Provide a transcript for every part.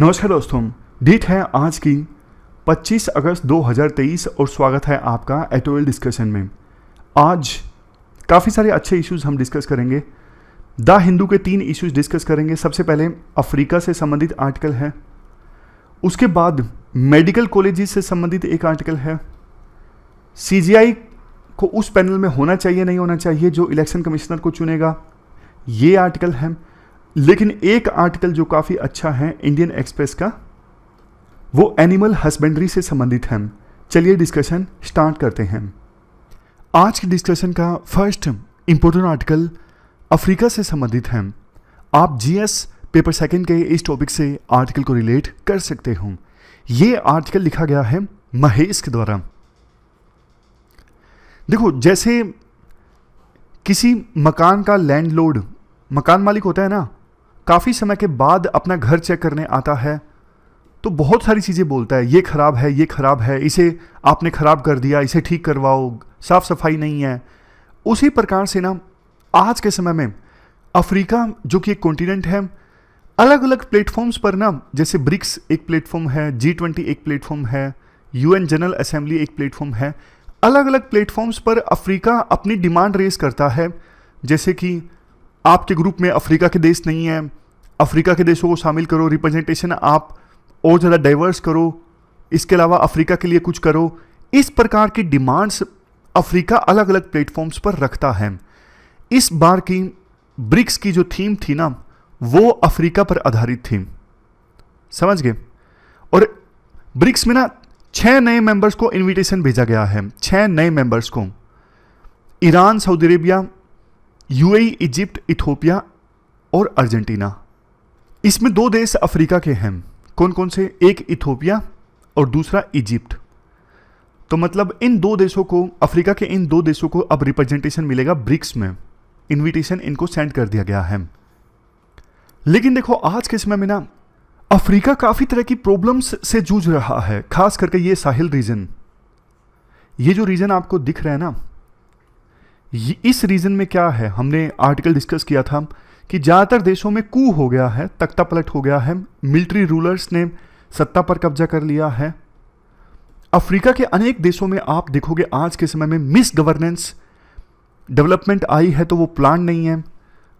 नमस्कार दोस्तों, डेट है आज की 25 अगस्त 2023 और स्वागत है आपका एटोएल डिस्कशन में। आज काफ़ी सारे अच्छे इश्यूज हम डिस्कस करेंगे। द हिंदू के 3 इश्यूज डिस्कस करेंगे। सबसे पहले अफ्रीका से संबंधित आर्टिकल है, उसके बाद मेडिकल कॉलेजेस से संबंधित एक आर्टिकल है, सीजीआई को उस पैनल में होना चाहिए नहीं होना चाहिए जो इलेक्शन कमिश्नर को चुनेगा, ये आर्टिकल है। लेकिन एक आर्टिकल जो काफ़ी अच्छा है इंडियन एक्सप्रेस का, वो एनिमल हस्बेंड्री से संबंधित है। चलिए डिस्कशन स्टार्ट करते हैं। आज की डिस्कशन का फर्स्ट इंपॉर्टेंट आर्टिकल अफ्रीका से संबंधित है। आप जीएस पेपर सेकंड के इस टॉपिक से आर्टिकल को रिलेट कर सकते हो। ये आर्टिकल लिखा गया है महेश के द्वारा। देखो, जैसे किसी मकान का लैंडलॉर्ड, मकान मालिक होता है ना, काफ़ी समय के बाद अपना घर चेक करने आता है तो बहुत सारी चीज़ें बोलता है, ये ख़राब है, ये ख़राब है, इसे आपने ख़राब कर दिया, इसे ठीक करवाओ, साफ़ सफाई नहीं है। उसी प्रकार से ना आज के समय में अफ्रीका जो कि एक कॉन्टिनेंट है, अलग अलग प्लेटफॉर्म्स पर ना, जैसे ब्रिक्स एक प्लेटफॉर्म है, G20 एक प्लेटफॉर्म है, UN जनरल असेंबली एक प्लेटफॉर्म है, अलग अलग प्लेटफॉर्म्स पर अफ्रीका अपनी डिमांड रेज करता है। जैसे कि आपके ग्रुप में अफ्रीका के देश नहीं है, अफ्रीका के देशों को शामिल करो, रिप्रेजेंटेशन आप और ज़्यादा डाइवर्स करो, इसके अलावा अफ्रीका के लिए कुछ करो। इस प्रकार की डिमांड्स अफ्रीका अलग अलग प्लेटफॉर्म्स पर रखता है। इस बार की ब्रिक्स की जो थीम थी ना, वो अफ्रीका पर आधारित थी, समझ गए। और ब्रिक्स में ना 6 नए मेंबर्स को इनविटेशन भेजा गया है, 6 नए मेंबर्स को। Iran, Saudi Arabia, UAE, Egypt, Ethiopia और अर्जेंटीना। इसमें 2 देश अफ्रीका के हैं। कौन कौन से? एक इथोपिया और दूसरा इजिप्ट। तो मतलब इन 2 देशों को, अफ्रीका के इन 2 देशों को अब रिप्रेजेंटेशन मिलेगा ब्रिक्स में। इनविटेशन इनको सेंड कर दिया गया है। लेकिन देखो, आज के समय में ना अफ्रीका काफ़ी तरह की प्रॉब्लम्स से जूझ रहा है, खास करके ये साहिल रीजन। ये जो रीजन आपको दिख रहा है ना, इस रीजन में क्या है, हमने आर्टिकल डिस्कस किया था कि ज़्यादातर देशों में कू हो गया है, तख्ता पलट हो गया है, मिलिट्री रूलर्स ने सत्ता पर कब्जा कर लिया है। अफ्रीका के अनेक देशों में आप देखोगे आज के समय में मिस गवर्नेंस, डेवलपमेंट आई है तो वो प्लान नहीं है,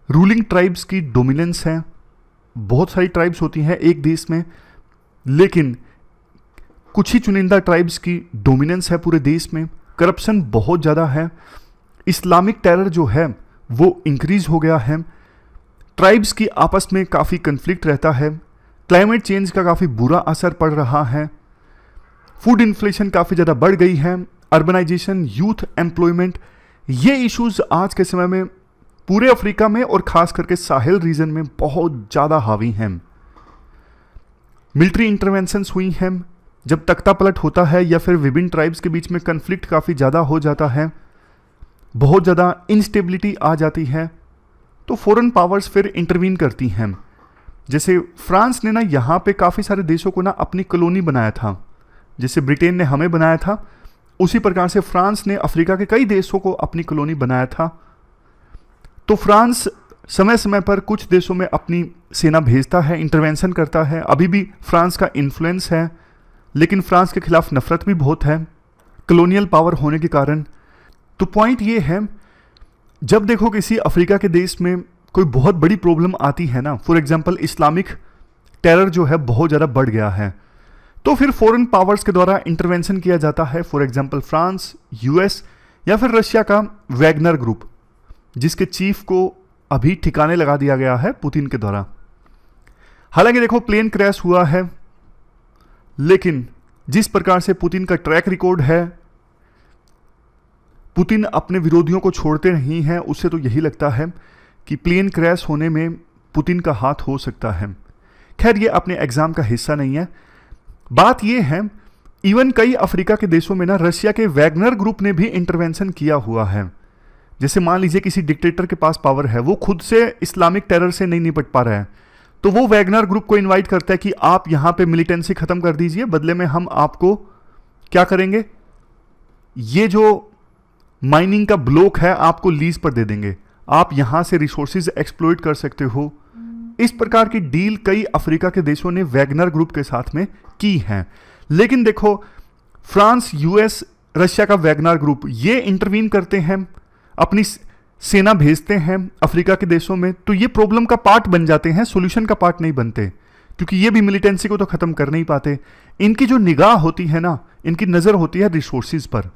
रूलिंग ट्राइब्स की डोमिनेंस है। बहुत सारी ट्राइब्स होती हैं एक देश में, लेकिन कुछ ही चुनिंदा ट्राइब्स की डोमिनेंस है पूरे देश में। करप्शन बहुत ज़्यादा है, इस्लामिक टेरर जो है वो इंक्रीज हो गया है, ट्राइब्स की आपस में काफ़ी कन्फ्लिक्ट रहता है, क्लाइमेट चेंज का काफ़ी बुरा असर पड़ रहा है, फूड इन्फ्लेशन काफ़ी ज़्यादा बढ़ गई है, अर्बनाइजेशन, यूथ एम्प्लॉयमेंट, ये इश्यूज आज के समय में पूरे अफ्रीका में और ख़ास करके साहिल रीजन में बहुत ज़्यादा हावी हैं। मिलिट्री इंटरवेंशंस हुई हैं, जब तख्ता पलट होता है या फिर विभिन्न ट्राइब्स के बीच में कन्फ्लिक्ट काफ़ी ज़्यादा हो जाता है, बहुत ज़्यादा इंस्टेबिलिटी आ जाती है, तो फॉरेन पावर्स फिर इंटरवीन करती हैं। जैसे फ्रांस ने ना यहाँ पे काफ़ी सारे देशों को ना अपनी कॉलोनी बनाया था, जैसे ब्रिटेन ने हमें बनाया था, उसी प्रकार से फ्रांस ने अफ्रीका के कई देशों को अपनी कॉलोनी बनाया था। तो फ्रांस समय समय पर कुछ देशों में अपनी सेना भेजता है, इंटरवेंशन करता है। अभी भी फ्रांस का इन्फ्लुएंस है, लेकिन फ्रांस के खिलाफ नफरत भी बहुत है कॉलोनियल पावर होने के कारण। तो पॉइंट ये है, जब देखो किसी अफ्रीका के देश में कोई बहुत बड़ी प्रॉब्लम आती है ना, फॉर एग्जांपल इस्लामिक टेरर जो है बहुत ज़्यादा बढ़ गया है, तो फिर फॉरेन पावर्स के द्वारा इंटरवेंशन किया जाता है। फॉर एग्जांपल फ्रांस, यूएस या फिर रशिया का वैगनर ग्रुप, जिसके चीफ को अभी ठिकाने लगा दिया गया है पुतिन के द्वारा। हालांकि देखो, प्लेन क्रैश हुआ है, लेकिन जिस प्रकार से पुतिन का ट्रैक रिकॉर्ड है, पुतिन अपने विरोधियों को छोड़ते नहीं हैं, उससे तो यही लगता है कि प्लेन क्रैश होने में पुतिन का हाथ हो सकता है। खैर, ये अपने एग्जाम का हिस्सा नहीं है। बात ये है, इवन कई अफ्रीका के देशों में ना रशिया के वैगनर ग्रुप ने भी इंटरवेंशन किया हुआ है। जैसे मान लीजिए किसी डिक्टेटर के पास पावर है, वो खुद से इस्लामिक टेरर से नहीं निपट पा रहा है, तो वो वैगनर ग्रुप को इन्वाइट करता है कि आप यहाँ पे मिलिटेंसी खत्म कर दीजिए, बदले में हम आपको क्या करेंगे, ये जो माइनिंग का ब्लॉक है आपको लीज पर दे देंगे, आप यहां से रिसोर्सेज एक्सप्लॉइट कर सकते हो, इस प्रकार की डील कई अफ्रीका के देशों ने वैगनर ग्रुप के साथ में की है। लेकिन देखो, फ्रांस, यूएस, रशिया का वैगनर ग्रुप ये इंटरवीन करते हैं, अपनी सेना भेजते हैं अफ्रीका के देशों में, तो ये प्रॉब्लम का पार्ट बन जाते हैं, सॉल्यूशन का पार्ट नहीं बनते, क्योंकि ये भी मिलिटेंसी को तो खत्म कर नहीं पाते। इनकी जो निगाह होती है ना, इनकी नज़र होती है रिसोर्सेज पर।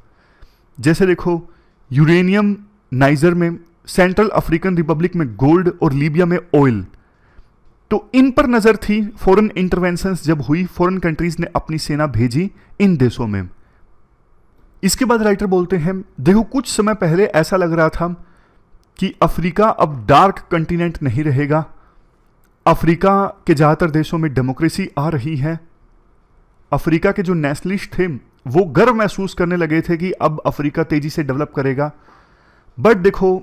जैसे देखो, यूरेनियम नाइजर में, सेंट्रल अफ्रीकन रिपब्लिक में गोल्ड और लीबिया में ऑयल, तो इन पर नजर थी। फॉरेन इंटरवेंशंस जब हुई, फॉरेन कंट्रीज ने अपनी सेना भेजी इन देशों में। इसके बाद राइटर बोलते हैं, देखो कुछ समय पहले ऐसा लग रहा था कि अफ्रीका अब डार्क कंटिनेंट नहीं रहेगा। अफ्रीका के ज़्यादातर देशों में डेमोक्रेसी आ रही है। अफ्रीका के जो नेशनलिस्ट थे वो गर्व महसूस करने लगे थे कि अब अफ्रीका तेजी से डेवलप करेगा। बट देखो,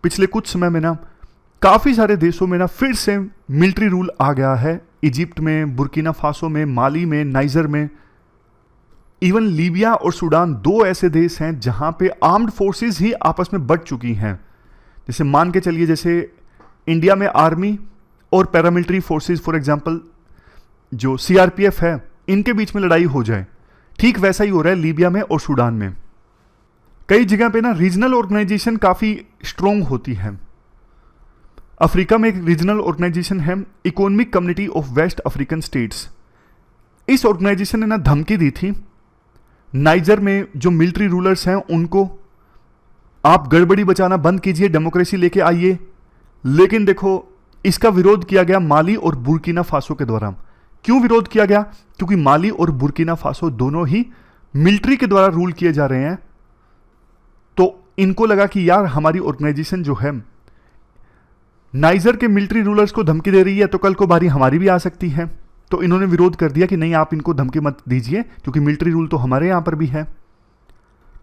पिछले कुछ समय में ना काफ़ी सारे देशों में ना फिर से मिलिट्री रूल आ गया है। इजिप्ट में, बुर्किना फासो में, माली में, नाइजर में, इवन लीबिया और सूडान, दो ऐसे देश हैं जहां पे आर्म्ड फोर्सेस ही आपस में बढ़ चुकी हैं। जैसे मान के चलिए, जैसे इंडिया में आर्मी और पैरामिलिट्री फोर्सेस, फॉर एग्जांपल जो सीआरपीएफ है, इनके बीच में लड़ाई हो जाए, ठीक वैसा ही हो रहा है लीबिया में और सूडान में। कई जगह पे ना रीजनल ऑर्गेनाइजेशन काफ़ी स्ट्रोंग होती है। अफ्रीका में एक रीजनल ऑर्गेनाइजेशन है, economic community of west African states. इस ऑर्गेनाइजेशन ने ना धमकी दी थी नाइजर में जो मिलिट्री रूलर्स हैं उनको, आप गड़बड़ी बचाना बंद कीजिए, डेमोक्रेसी लेके आइए। लेकिन देखो, इसका विरोध किया गया माली और बुर्किना फासो के द्वारा। क्यों विरोध किया गया? क्योंकि माली और बुर्किना फासो दोनों ही मिलिट्री के द्वारा रूल किए जा रहे हैं। तो इनको लगा कि यार, हमारी ऑर्गेनाइजेशन जो है नाइजर के मिलिट्री रूलर्स को धमकी दे रही है, तो कल को बारी हमारी भी आ सकती है। तो इन्होंने विरोध कर दिया कि नहीं, आप इनको धमकी मत दीजिए, क्योंकि मिलिट्री रूल तो हमारे यहां पर भी है।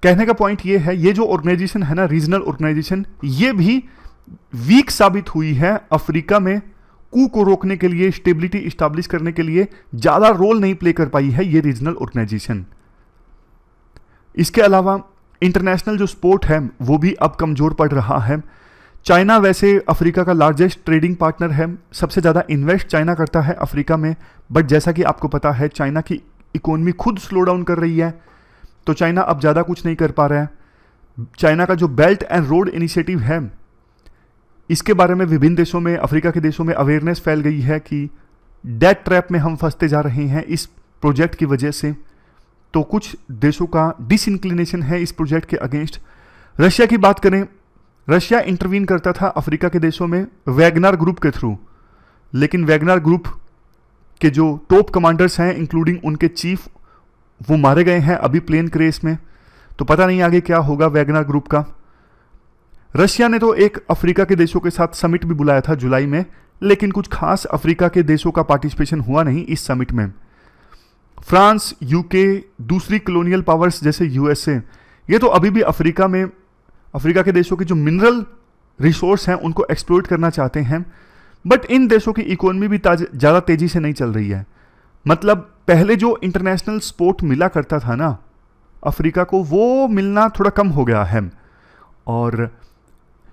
कहने का पॉइंट ये है, ये जो ऑर्गेनाइजेशन है ना, रीजनल ऑर्गेनाइजेशन, ये भी वीक साबित हुई है। अफ्रीका में कू को रोकने के लिए, स्टेबिलिटी इस्टेब्लिश करने के लिए ज्यादा रोल नहीं प्ले कर पाई है ये रीजनल ऑर्गेनाइजेशन। इसके अलावा इंटरनेशनल जो सपोर्ट है वो भी अब कमजोर पड़ रहा है। चाइना वैसे अफ्रीका का लार्जेस्ट ट्रेडिंग पार्टनर है, सबसे ज़्यादा इन्वेस्ट चाइना करता है अफ्रीका में। बट जैसा कि आपको पता है, चाइना की इकोनॉमी खुद स्लो डाउन कर रही है, तो चाइना अब ज़्यादा कुछ नहीं कर पा रहा है। चाइना का जो बेल्ट एंड रोड इनिशिएटिव है, इसके बारे में विभिन्न देशों में, अफ्रीका के देशों में अवेयरनेस फैल गई है कि डेट ट्रैप में हम फंसते जा रहे हैं इस प्रोजेक्ट की वजह से। तो कुछ देशों का डिसइंक्लिनेशन है इस प्रोजेक्ट के अगेंस्ट। रशिया की बात करें, रशिया इंटरवीन करता था अफ्रीका के देशों में वैगनर ग्रुप के थ्रू, लेकिन वैगनर ग्रुप के जो टॉप कमांडर्स हैं, इंक्लूडिंग उनके चीफ, वो मारे गए हैं अभी प्लेन क्रेश में। तो पता नहीं आगे क्या होगा वैगनर ग्रुप का। रशिया ने तो एक अफ्रीका के देशों के साथ समिट भी बुलाया था जुलाई में, लेकिन कुछ खास अफ्रीका के देशों का पार्टिसिपेशन हुआ नहीं इस समिट में। फ्रांस, यूके, दूसरी कॉलोनियल पावर्स जैसे यूएसए, ये तो अभी भी अफ्रीका में, अफ्रीका के देशों के जो मिनरल रिसोर्स हैं उनको एक्सप्लोइट करना चाहते हैं। बट इन देशों की इकोनॉमी भी ज़्यादा तेज़ी से नहीं चल रही है। मतलब पहले जो इंटरनेशनल सपोर्ट मिला करता था ना अफ्रीका को, वो मिलना थोड़ा कम हो गया है। और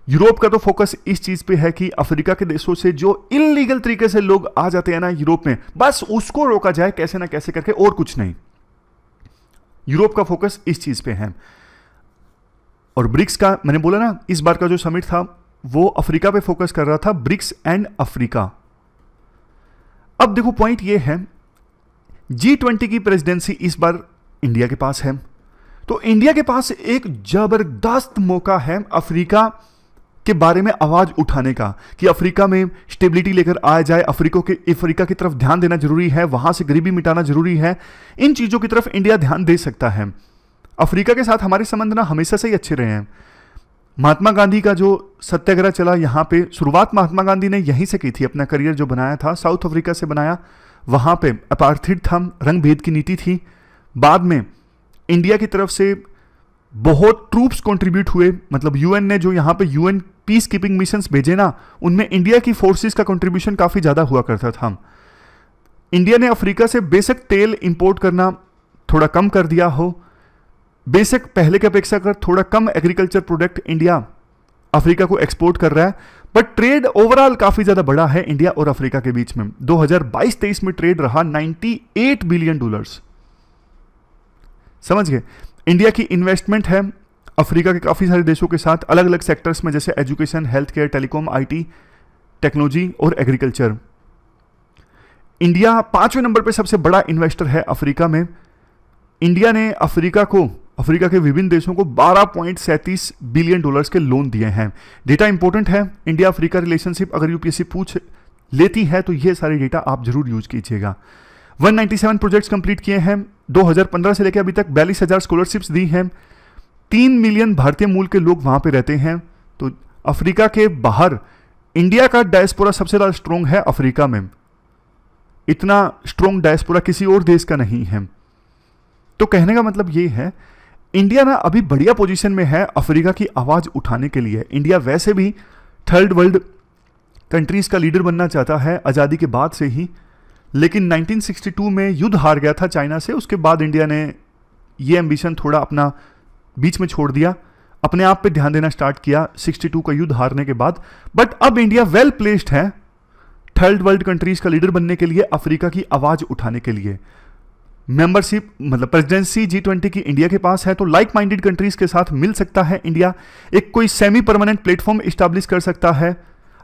यूरोप का तो फोकस इस चीज़ पे है कि अफ्रीका के देशों से जो इलीगल तरीके से लोग आ जाते हैं ना यूरोप में, बस उसको रोका जाए कैसे ना कैसे करके, और कुछ नहीं। यूरोप का फोकस इस चीज़ पे है। और ब्रिक्स का, मैंने बोला ना, इस बार का जो समिट था वो अफ्रीका पे फोकस कर रहा था, ब्रिक्स एंड अफ्रीका। अब देखो पॉइंट ये है, G20 की प्रेसिडेंसी इस बार इंडिया के पास है। तो इंडिया के पास एक जबरदस्त मौका है अफ्रीका के बारे में आवाज उठाने का, कि अफ्रीका में स्टेबिलिटी लेकर आया जाए, अफ्रीका की तरफ ध्यान देना जरूरी है, वहां से गरीबी मिटाना जरूरी है। इन चीजों की तरफ इंडिया ध्यान दे सकता है। अफ्रीका के साथ हमारे संबंध ना हमेशा से ही अच्छे रहे हैं। महात्मा गांधी का जो सत्याग्रह चला यहाँ पे, शुरुआत महात्मा गांधी ने यहीं से की थी, अपना करियर जो बनाया था साउथ अफ्रीका से बनाया। वहाँ पे अपार्थाइड था, रंग भेद की नीति थी। बाद में इंडिया की तरफ से बहुत ट्रूप्स कंट्रीब्यूट हुए, मतलब यूएन ने जो यहाँ पे यूएन पीस कीपिंग मिशंस भेजे ना, उनमें इंडिया की फोर्सेस का कंट्रीब्यूशन काफ़ी ज़्यादा हुआ करता था। इंडिया ने अफ्रीका से बेशक तेल इंपोर्ट करना थोड़ा कम कर दिया हो, बेशक पहले की अपेक्षा कर थोड़ा कम एग्रीकल्चर प्रोडक्ट इंडिया अफ्रीका को एक्सपोर्ट कर रहा है, बट ट्रेड ओवरऑल काफी ज्यादा बड़ा है इंडिया और अफ्रीका के बीच में। 2022-23 में ट्रेड रहा 98 बिलियन डॉलर्स। समझ गए? इंडिया की इन्वेस्टमेंट है अफ्रीका के काफी सारे देशों के साथ अलग अलग सेक्टर्स में, जैसे education, health care, telecom, IT, technology और एग्रीकल्चर। इंडिया 5वें नंबर पे सबसे बड़ा इन्वेस्टर है अफ्रीका में। इंडिया ने अफ्रीका के विभिन्न देशों को 12.37 बिलियन डॉलर्स के लोन दिए हैं। डेटा इंपॉर्टेंट है, इंडिया अफ्रीका रिलेशनशिप अगर यूपीएससी पूछ लेती है तो ये सारे डेटा आप जरूर यूज कीजिएगा। 197 प्रोजेक्ट्स कंप्लीट किए हैं 2015 से लेकर अभी तक। 42,000 स्कॉलरशिप्स दी हैं। 3 मिलियन भारतीय मूल के लोग वहां पे रहते हैं। तो अफ्रीका के बाहर इंडिया का डायस्पोरा सबसे ज्यादा स्ट्रोंग है अफ्रीका में। इतना स्ट्रोंग डायस्पोरा किसी और देश का नहीं है। तो कहने का मतलब ये है, इंडिया ना अभी बढ़िया पोजीशन में है अफ्रीका की आवाज उठाने के लिए। इंडिया वैसे भी थर्ड वर्ल्ड कंट्रीज का लीडर बनना चाहता है आजादी के बाद से ही, लेकिन 1962 में युद्ध हार गया था चाइना से। उसके बाद इंडिया ने ये एम्बिशन थोड़ा अपना बीच में छोड़ दिया, अपने आप पे ध्यान देना स्टार्ट किया 62 का युद्ध हारने के बाद। बट अब इंडिया वेल प्लेस्ड है थर्ड वर्ल्ड कंट्रीज का लीडर बनने के लिए, अफ्रीका की आवाज उठाने के लिए। मेंबरशिप मतलब प्रेसिडेंसी G20 की इंडिया के पास है, तो लाइक माइंडेड कंट्रीज के साथ मिल सकता है इंडिया। एक कोई सेमी परमानेंट प्लेटफॉर्म इस्टेब्लिश कर सकता है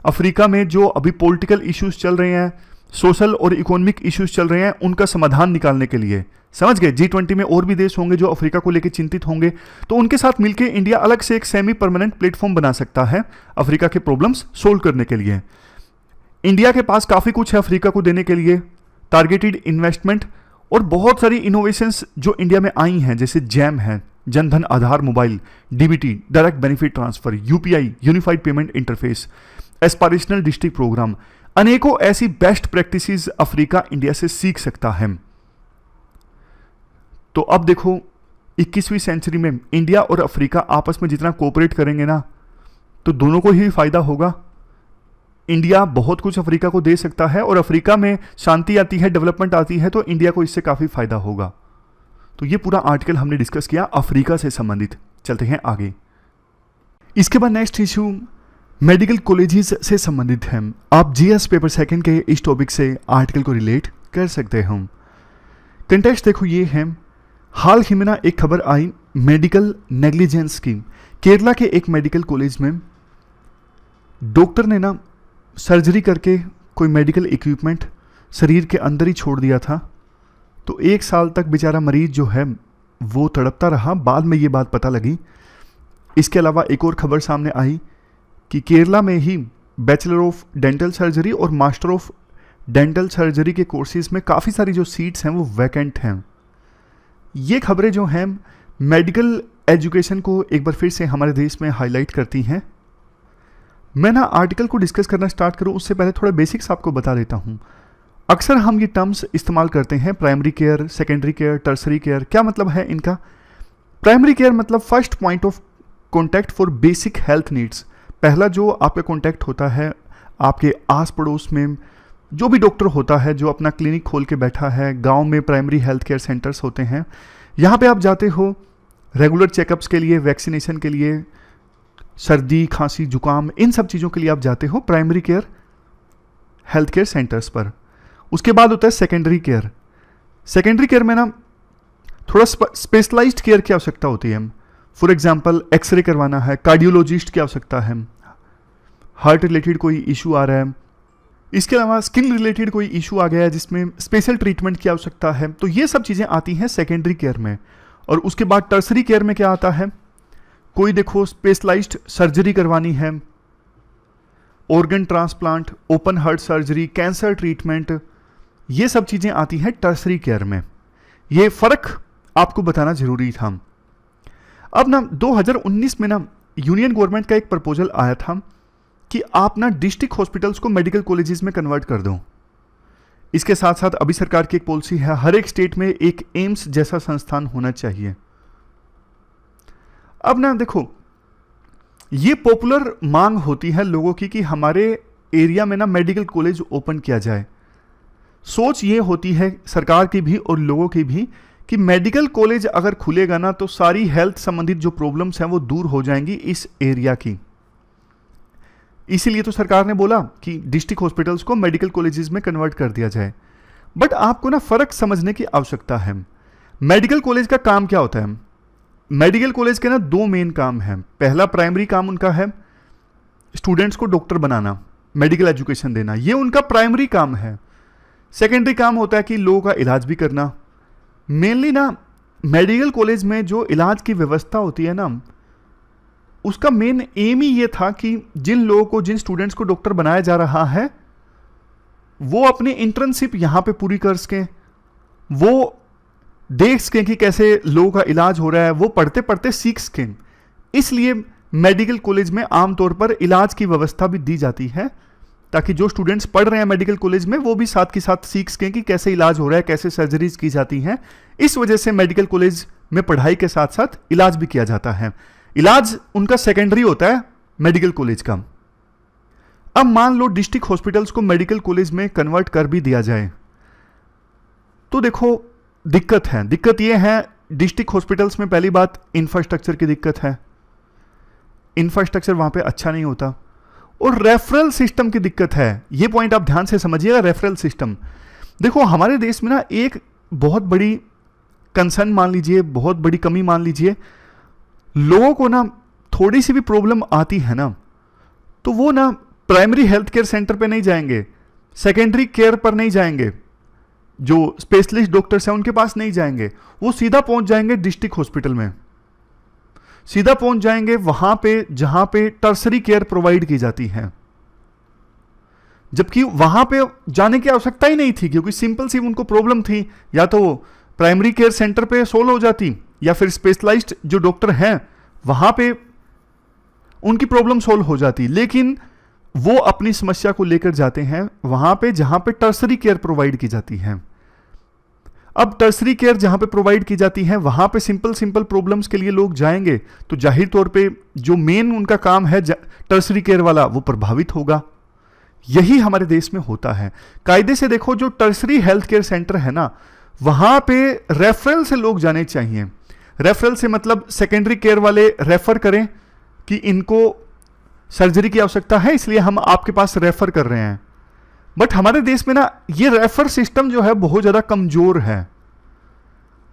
अफ्रीका में। जो अभी पॉलिटिकल इश्यूज चल रहे हैं, सोशल और इकोनॉमिक इश्यूज चल रहे हैं, उनका समाधान निकालने के लिए। समझ गए? G20 में और भी देश होंगे जो अफ्रीका को लेकर चिंतित होंगे, तो उनके साथ मिलकर इंडिया अलग से एक सेमी परमानेंट प्लेटफॉर्म बना सकता है अफ्रीका के प्रॉब्लम्स सोल्व करने के लिए। इंडिया के पास काफी कुछ है अफ्रीका को देने के लिए, टारगेटेड इन्वेस्टमेंट और बहुत सारी इनोवेशंस जो इंडिया में आई हैं, जैसे जैम है, Jan Dhan Aadhaar mobile, DBT direct benefit transfer, UPI unified payment interface, aspirational district programme. अनेकों ऐसी बेस्ट प्रैक्टिसेस अफ्रीका इंडिया से सीख सकता है। तो अब देखो 21वीं सेंचुरी में इंडिया और अफ्रीका आपस में जितना कोऑपरेट करेंगे ना, तो दोनों को ही फायदा होगा। इंडिया बहुत कुछ अफ्रीका को दे सकता है और अफ्रीका में शांति आती है, डेवलपमेंट आती है, तो इंडिया को इससे काफी फायदा होगा। तो ये पूरा आर्टिकल हमने डिस्कस किया अफ्रीका से संबंधित। चलते हैं आगे। इसके बाद नेक्स्ट इशू मेडिकल कॉलेजेस से संबंधित है। आप जीएस पेपर सेकंड के इस टॉपिक से आर्टिकल को रिलेट कर सकते हैं। कंटेक्स्ट देखो ये है, हाल ही में ना एक खबर आई मेडिकल नेग्लिजेंस की। केरला के एक मेडिकल कॉलेज में डॉक्टर ने ना सर्जरी करके कोई मेडिकल इक्विपमेंट शरीर के अंदर ही छोड़ दिया था। तो 1 साल तक बेचारा मरीज जो है वो तड़पता रहा। बाद में ये बात पता लगी। इसके अलावा एक और खबर सामने आई कि केरला में ही बैचलर ऑफ डेंटल सर्जरी और मास्टर ऑफ डेंटल सर्जरी के कोर्सेज में काफ़ी सारी जो सीट्स हैं वो वैकेंट हैं। ये खबरें जो हैं मेडिकल एजुकेशन को एक बार फिर से हमारे देश में हाईलाइट करती हैं। मैं ना आर्टिकल को डिस्कस करना स्टार्ट करूं उससे पहले थोड़ा बेसिक्स आपको बता देता हूं। अक्सर हम ये टर्म्स इस्तेमाल करते हैं, primary care, secondary care, tertiary care. क्या मतलब है इनका? प्राइमरी केयर मतलब first point of contact for basic health needs. पहला जो आपका कॉन्टैक्ट होता है आपके आस पड़ोस में जो भी डॉक्टर होता है जो अपना क्लिनिक खोल के बैठा है, गांव में प्राइमरी हेल्थ केयर सेंटर्स होते हैं, यहाँ पे आप जाते हो रेगुलर चेकअप्स के लिए, वैक्सीनेशन के लिए, सर्दी खांसी जुकाम, इन सब चीज़ों के लिए आप जाते हो primary care health care centres पर। उसके बाद होता है सेकेंडरी केयर। सेकेंडरी केयर में ना थोड़ा स्पेशलाइज्ड केयर की आवश्यकता होती है। फॉर एग्जांपल एक्सरे करवाना है, कार्डियोलॉजिस्ट की आवश्यकता है, हार्ट रिलेटेड कोई इशू आ रहा है, इसके अलावा स्किन रिलेटेड कोई इशू आ गया है जिसमें स्पेशल ट्रीटमेंट की आवश्यकता है। तो ये सब चीज़ें आती हैं सेकेंडरी केयर में। और उसके बाद टर्सरी केयर में क्या आता है? कोई देखो स्पेशलाइज्ड सर्जरी करवानी है, organ transplant, open heart surgery, cancer treatment, ये सब चीज़ें आती हैं टर्सरी केयर में। ये फ़र्क आपको बताना ज़रूरी था। अब ना 2019 में ना यूनियन गवर्नमेंट का एक प्रपोजल आया था कि आप ना डिस्ट्रिक्ट हॉस्पिटल्स को मेडिकल कॉलेजेस में कन्वर्ट कर दो। इसके साथ साथ अभी सरकार की एक पॉलिसी है, हर एक स्टेट में एक एम्स जैसा संस्थान होना चाहिए। अब ना देखो ये पॉपुलर मांग होती है लोगों की कि हमारे एरिया में ना मेडिकल कॉलेज ओपन किया जाए। सोच ये होती है सरकार की भी और लोगों की भी कि मेडिकल कॉलेज अगर खुलेगा ना तो सारी हेल्थ संबंधित जो प्रॉब्लम्स हैं वो दूर हो जाएंगी इस एरिया की। इसीलिए तो सरकार ने बोला कि डिस्ट्रिक्ट हॉस्पिटल्स को मेडिकल कॉलेजेस में कन्वर्ट कर दिया जाए। बट आपको ना फर्क समझने की आवश्यकता है। मेडिकल कॉलेज का काम क्या होता है? मेडिकल कॉलेज के ना दो मेन काम हैं। पहला प्राइमरी काम उनका है स्टूडेंट्स को डॉक्टर बनाना, मेडिकल एजुकेशन देना, ये उनका प्राइमरी काम है। सेकेंडरी काम होता है कि लोगों का इलाज भी करना। मेनली ना मेडिकल कॉलेज में जो इलाज की व्यवस्था होती है ना, उसका मेन एम ही ये था कि जिन लोगों को, जिन स्टूडेंट्स को डॉक्टर बनाया जा रहा है, वो अपनी इंटर्नशिप यहाँ पे पूरी कर सकें, वो देख सकें कि कैसे लोगों का इलाज हो रहा है, वो पढ़ते पढ़ते सीख सकें। इसलिए मेडिकल कॉलेज में आमतौर पर इलाज की व्यवस्था भी दी जाती है, ताकि जो स्टूडेंट्स पढ़ रहे हैं मेडिकल कॉलेज में वो भी साथ के साथ सीख सकें कि कैसे इलाज हो रहा है, कैसे सर्जरीज की जाती हैं। इस वजह से मेडिकल कॉलेज में पढ़ाई के साथ साथ इलाज भी किया जाता है। इलाज उनका सेकेंडरी होता है मेडिकल कॉलेज का। अब मान लो डिस्ट्रिक्ट हॉस्पिटल्स को मेडिकल कॉलेज में कन्वर्ट कर भी दिया जाए, तो देखो दिक्कत है। दिक्कत यह है डिस्ट्रिक्ट हॉस्पिटल्स में पहली बात इंफ्रास्ट्रक्चर की दिक्कत है, इंफ्रास्ट्रक्चर वहां पे अच्छा नहीं होता, और रेफरल सिस्टम की दिक्कत है। ये पॉइंट आप ध्यान से समझिएगा। रेफरल सिस्टम, देखो हमारे देश में ना एक बहुत बड़ी कंसर्न मान लीजिए, बहुत बड़ी कमी मान लीजिए, लोगों को ना थोड़ी सी भी प्रॉब्लम आती है ना, तो वो ना प्राइमरी हेल्थ केयर सेंटर पे नहीं जाएंगे, सेकेंडरी केयर पर नहीं जाएंगे, जो स्पेशलिस्ट डॉक्टर्स हैं उनके पास नहीं जाएंगे, वो सीधा पहुंच जाएंगे डिस्ट्रिक्ट हॉस्पिटल में, सीधा पहुंच जाएंगे वहां पे जहां पे टर्सरी केयर प्रोवाइड की जाती है। जबकि वहां पे जाने की आवश्यकता ही नहीं थी, क्योंकि सिंपल सी उनको प्रॉब्लम थी, या तो वो प्राइमरी केयर सेंटर पे सोल्व हो जाती, या फिर स्पेशलाइज्ड जो डॉक्टर हैं वहां पे उनकी प्रॉब्लम सोल्व हो जाती। लेकिन वो अपनी समस्या को लेकर जाते हैं वहां पे जहां पे टर्सरी केयर प्रोवाइड की जाती है। अब टर्सरी केयर जहां पे प्रोवाइड की जाती है वहां पे सिंपल प्रॉब्लम्स के लिए लोग जाएंगे, तो जाहिर तौर पे जो मेन उनका काम है टर्सरी केयर वाला, वो प्रभावित होगा। यही हमारे देश में होता है। कायदे से देखो, जो टर्सरी हेल्थ केयर सेंटर है ना, वहां पे रेफरल से लोग जाने चाहिए। रेफरल से मतलब सेकेंडरी केयर वाले रेफर करें कि इनको सर्जरी की आवश्यकता है, इसलिए हम आपके पास रेफर कर रहे हैं। बट हमारे देश में ना ये रेफर सिस्टम जो है बहुत ज्यादा कमजोर है।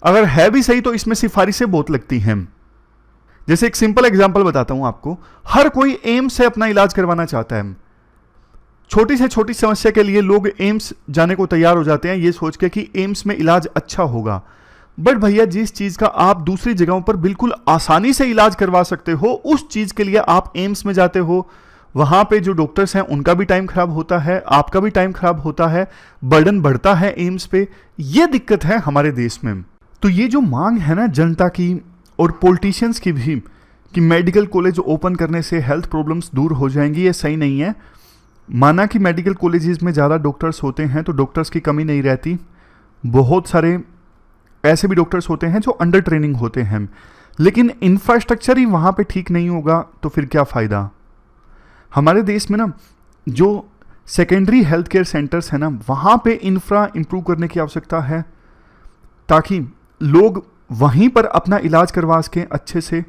अगर है भी सही तो इसमें सिफारिशें बहुत लगती हैं। जैसे एक सिंपल एग्जांपल बताता हूं आपको, हर कोई एम्स से अपना इलाज करवाना चाहता है। छोटी से छोटी समस्या के लिए लोग एम्स जाने को तैयार हो जाते हैं, ये सोच के कि एम्स में इलाज अच्छा होगा। बट भैया, जिस चीज का आप दूसरी जगहों पर बिल्कुल आसानी से इलाज करवा सकते हो, उस चीज के लिए आप एम्स में जाते हो, वहां पे जो डॉक्टर्स हैं उनका भी टाइम खराब होता है, आपका भी टाइम खराब होता है, बर्डन बढ़ता है एम्स पे। ये दिक्कत है हमारे देश में। तो ये जो मांग है ना जनता की और पॉलिटिशियंस की भी कि मेडिकल कॉलेज ओपन करने से हेल्थ प्रॉब्लम्स दूर हो जाएंगी, ये सही नहीं है। माना कि मेडिकल कॉलेजेस में ज़्यादा डॉक्टर्स होते हैं तो डॉक्टर्स की कमी नहीं रहती, बहुत सारे ऐसे भी डॉक्टर्स होते हैं जो अंडर ट्रेनिंग होते हैं, लेकिन इंफ्रास्ट्रक्चर ही वहाँ पे ठीक नहीं होगा तो फिर क्या फ़ायदा। हमारे देश में ना जो सेकेंडरी हेल्थ केयर सेंटर्स हैं ना, वहाँ पे इंफ्रा इम्प्रूव करने की आवश्यकता है, ताकि लोग वहीं पर अपना इलाज करवा सकें अच्छे से।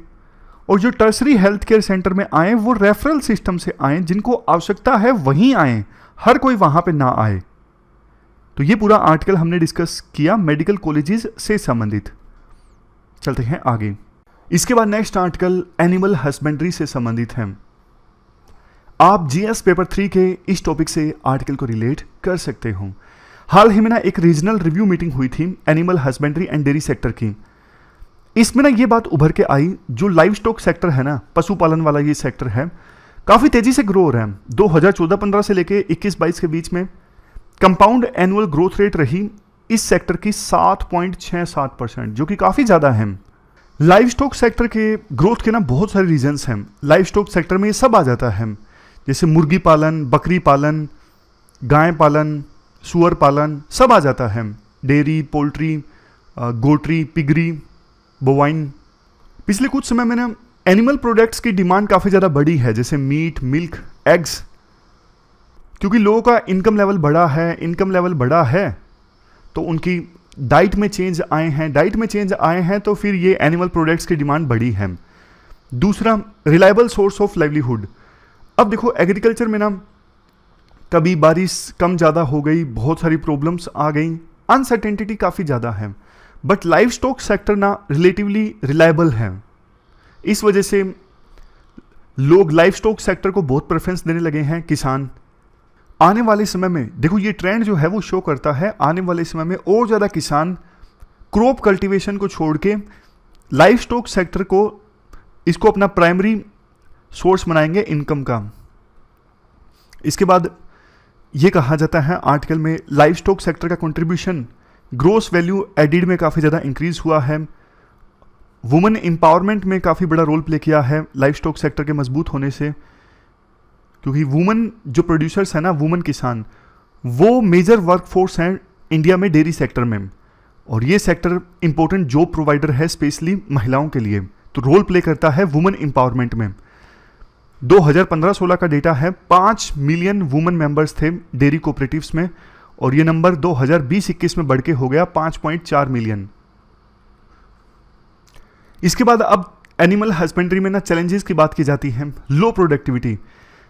और जो टर्सरी हेल्थ केयर सेंटर में आए वो रेफरल सिस्टम से आए, जिनको आवश्यकता है वहीं आए, हर कोई वहाँ पे ना आए। तो ये पूरा आर्टिकल हमने डिस्कस किया मेडिकल कॉलेजेस से संबंधित। चलते हैं आगे। इसके बाद नेक्स्ट आर्टिकल एनिमल हस्बेंड्री से संबंधित है। आप जीएस पेपर 3 के इस टॉपिक से आर्टिकल को रिलेट कर सकते हो। हाल ही में ना एक रीजनल रिव्यू मीटिंग हुई थी animal husbandry and dairy sector की। इसमें ना ये बात उभर के आई, जो लाइव स्टॉक सेक्टर है ना, पशुपालन वाला ये सेक्टर है, काफ़ी तेज़ी से ग्रो हो रहा है। 2014-15 से लेके 21-22 के बीच में कंपाउंड एनुअल ग्रोथ रेट रही इस सेक्टर की 7.67%, जो कि काफ़ी ज़्यादा है। लाइव स्टॉक सेक्टर के ग्रोथ के ना बहुत सारे रीजन्स हैं। लाइव स्टॉक सेक्टर में ये सब आ जाता है, जैसे मुर्गी पालन, बकरी पालन, गाय पालन, सुअर पालन, सब आ जाता है। Dairy, poultry, goatry, piggery, bovine. पिछले कुछ समय में ना एनिमल प्रोडक्ट्स की डिमांड काफ़ी ज़्यादा बढ़ी है, जैसे मीट, मिल्क, एग्स, क्योंकि लोगों का इनकम लेवल बढ़ा है तो उनकी डाइट में चेंज आए हैं तो फिर ये एनिमल प्रोडक्ट्स की डिमांड बढ़ी है। दूसरा, रिलायबल सोर्स ऑफ लाइवलीहुड। अब देखो एग्रीकल्चर में ना कभी बारिश कम ज़्यादा हो गई, बहुत सारी प्रॉब्लम्स आ गई, अनसर्टेनिटी काफ़ी ज़्यादा है। बट लाइफ स्टॉक सेक्टर ना रिलेटिवली रिलायबल है, इस वजह से लोग लाइफ स्टॉक सेक्टर को बहुत प्रेफरेंस देने लगे हैं। किसान आने वाले समय में देखो ये ट्रेंड जो है वो शो करता है, आने वाले समय में और ज़्यादा किसान क्रॉप कल्टीवेशन को छोड़ के लाइफ स्टॉक सेक्टर को इसको अपना प्राइमरी सोर्स बनाएंगे इनकम का। इसके बाद ये कहा जाता है आर्टिकल में लाइफ स्टॉक सेक्टर का कंट्रीब्यूशन ग्रोस वैल्यू एडिड में काफ़ी ज़्यादा इंक्रीज हुआ है। वुमेन एम्पावरमेंट में काफ़ी बड़ा रोल प्ले किया है लाइफ स्टॉक सेक्टर के मजबूत होने से, क्योंकि वुमेन जो प्रोड्यूसर्स हैं ना, वुमेन किसान, वो मेजर वर्कफोर्स हैं इंडिया में डेयरी सेक्टर में, और ये सेक्टर इंपॉर्टेंट जॉब प्रोवाइडर है स्पेशली महिलाओं के लिए, तो रोल प्ले करता है वुमेन एम्पावरमेंट में। 2015-16 का डेटा है, 5 मिलियन वुमेन मेंबर्स थे डेयरी कोऑपरेटिव्स में, और ये नंबर 2020-21 में बढ़ के हो गया 5.4 मिलियन। इसके बाद अब एनिमल हस्बेंड्री में ना चैलेंजेस की बात की जाती है। लो प्रोडक्टिविटी।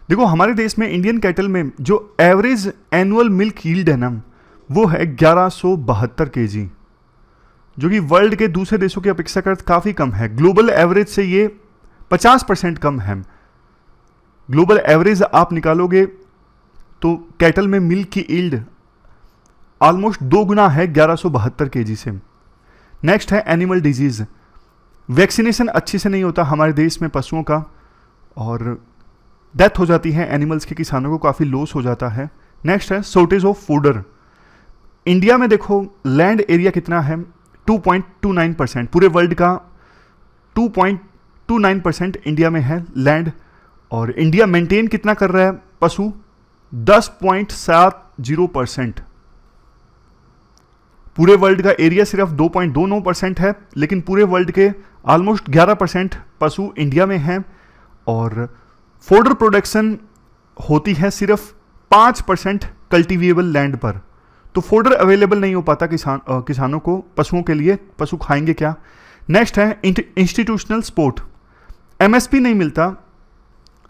देखो हमारे देश में इंडियन कैटल में जो एवरेज एनुअल मिल्क यील्ड है ना, वो है 1172 kg, जो कि वर्ल्ड के दूसरे देशों की अपेक्षाकृत काफ़ी कम है। ग्लोबल एवरेज से ये 50% कम है। ग्लोबल एवरेज आप निकालोगे तो कैटल में मिल्क की यील्ड ऑलमोस्ट 2 गुना है 1172 kg से। नेक्स्ट है एनिमल डिजीज। वैक्सीनेशन अच्छे से नहीं होता हमारे देश में पशुओं का, और डेथ हो जाती है एनिमल्स के, किसानों को काफ़ी लॉस हो जाता है। नेक्स्ट है शॉर्टेज ऑफ फूडर। इंडिया में देखो लैंड एरिया कितना है, 2.29%। पूरे वर्ल्ड का 2.29% इंडिया में है लैंड, और इंडिया मेंटेन कितना कर रहा है पशु, 10.70%। पूरे वर्ल्ड का एरिया सिर्फ 2.29% है, लेकिन पूरे वर्ल्ड के ऑलमोस्ट 11% पशु इंडिया में हैं, और फोडर प्रोडक्शन होती है सिर्फ 5% कल्टीवेबल लैंड पर। तो फोडर अवेलेबल नहीं हो पाता किसानों को पशुओं के लिए, पशु खाएंगे क्या। नेक्स्ट है इंस्टीट्यूशनल सपोर्ट। एमएसपी नहीं मिलता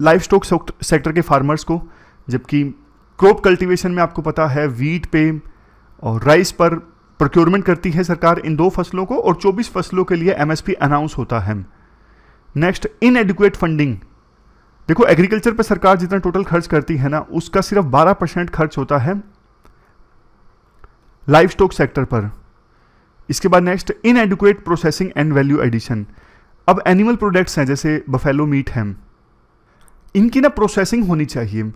लाइफ स्टॉक सेक्टर के फार्मर्स को, जबकि क्रॉप कल्टीवेशन में आपको पता है वीट पे और राइस पर प्रोक्योरमेंट करती है सरकार इन 2 फसलों को, और 24 फसलों के लिए एमएसपी अनाउंस होता है। Next इनएडिक्वेट funding. देखो एग्रीकल्चर पर सरकार जितना टोटल खर्च करती है ना, उसका सिर्फ 12% खर्च होता है लाइफ स्टॉक सेक्टर पर। इसके बाद next inadequate processing and value addition. अब एनिमल प्रोडक्ट्स हैं जैसे बफेलो मीट है, इनकी ना प्रोसेसिंग होनी चाहिए,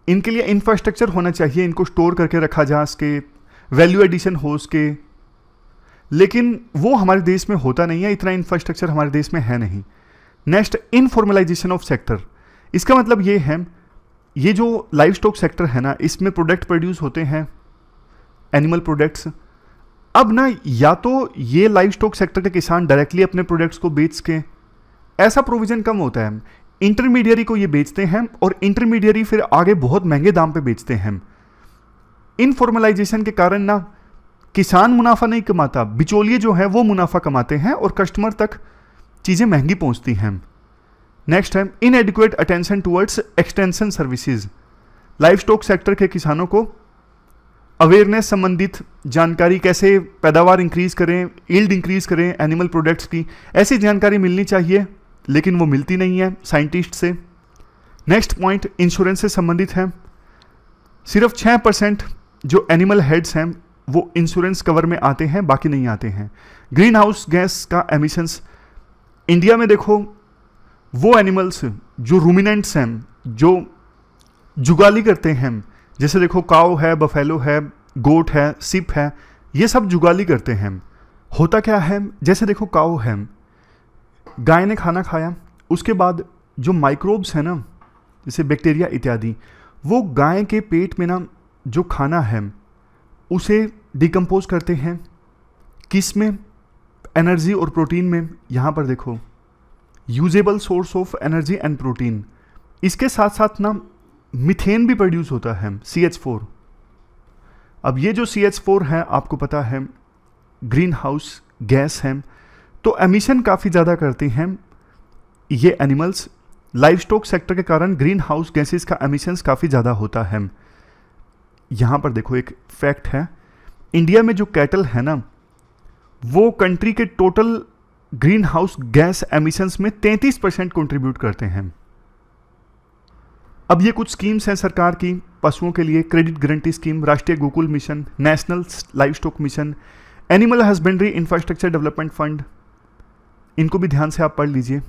इनके लिए इंफ्रास्ट्रक्चर होना चाहिए, इनको स्टोर करके रखा जा सके, वैल्यू एडिशन हो सके, लेकिन वो हमारे देश में होता नहीं है, इतना इंफ्रास्ट्रक्चर हमारे देश में है नहीं। Next informalisation of sector. इसका मतलब ये है, ये जो लाइफ स्टॉक सेक्टर है ना, इसमें प्रोडक्ट प्रोड्यूस होते हैं एनिमल प्रोडक्ट्स। अब ना या तो ये लाइफ स्टॉक सेक्टर के किसान डायरेक्टली अपने प्रोडक्ट्स को बेच के, ऐसा प्रोविजन कम होता है, इंटरमीडियरी को ये बेचते हैं, और इंटरमीडियरी फिर आगे बहुत महंगे दाम पे बेचते हैं। इनफॉर्मलाइजेशन के कारण ना किसान मुनाफा नहीं कमाता, बिचौलिए जो है वो मुनाफा कमाते हैं, और कस्टमर तक चीज़ें महंगी पहुंचती हैं। नेक्स्ट है इनएडिक्वेट attention towards extension services. Life stock sector के किसानों को अवेयरनेस संबंधित जानकारी, कैसे पैदावार इंक्रीज करें, यील्ड इंक्रीज करें एनिमल प्रोडक्ट्स की, ऐसी जानकारी मिलनी चाहिए, लेकिन वो मिलती नहीं है साइंटिस्ट से। नेक्स्ट पॉइंट इंश्योरेंस से संबंधित है। सिर्फ 6% जो एनिमल हेड्स हैं वो इंश्योरेंस कवर में आते हैं, बाकी नहीं आते हैं। ग्रीन हाउस गैस का एमिशंस। इंडिया में देखो वो एनिमल्स जो रूमिनेंट्स हैं, जो जुगाली करते हैं, जैसे देखो काऊ है, बफेलो है, गोट है, सिप है, ये सब जुगाली करते हैं। होता क्या है, जैसे देखो काऊ है, गाय ने खाना खाया, उसके बाद जो माइक्रोब्स है ना, जैसे बैक्टीरिया इत्यादि, वो गाय के पेट में ना जो खाना है उसे डिकम्पोज करते हैं, किस में, एनर्जी और प्रोटीन में। यहाँ पर देखो usable source of energy and protein. इसके साथ साथ ना मीथेन भी प्रोड्यूस होता है, CH4। अब ये जो CH4 है आपको पता है ग्रीन हाउस गैस है, तो एमिशन काफ़ी ज़्यादा करते हैं ये एनिमल्स। लाइव स्टॉक सेक्टर के कारण ग्रीन हाउस गैसेस का एमिशंस काफ़ी ज़्यादा होता है। यहाँ पर देखो एक फैक्ट है, इंडिया में जो कैटल है ना, वो कंट्री के total green house gas emissions में 33% कंट्रीब्यूट करते हैं। अब ये कुछ स्कीम्स हैं सरकार की पशुओं के लिए, क्रेडिट गारंटी स्कीम, राष्ट्रीय Gokul mission, national live stock mission, animal husbandry infrastructure development fund, इनको भी ध्यान से आप पढ़ लीजिए।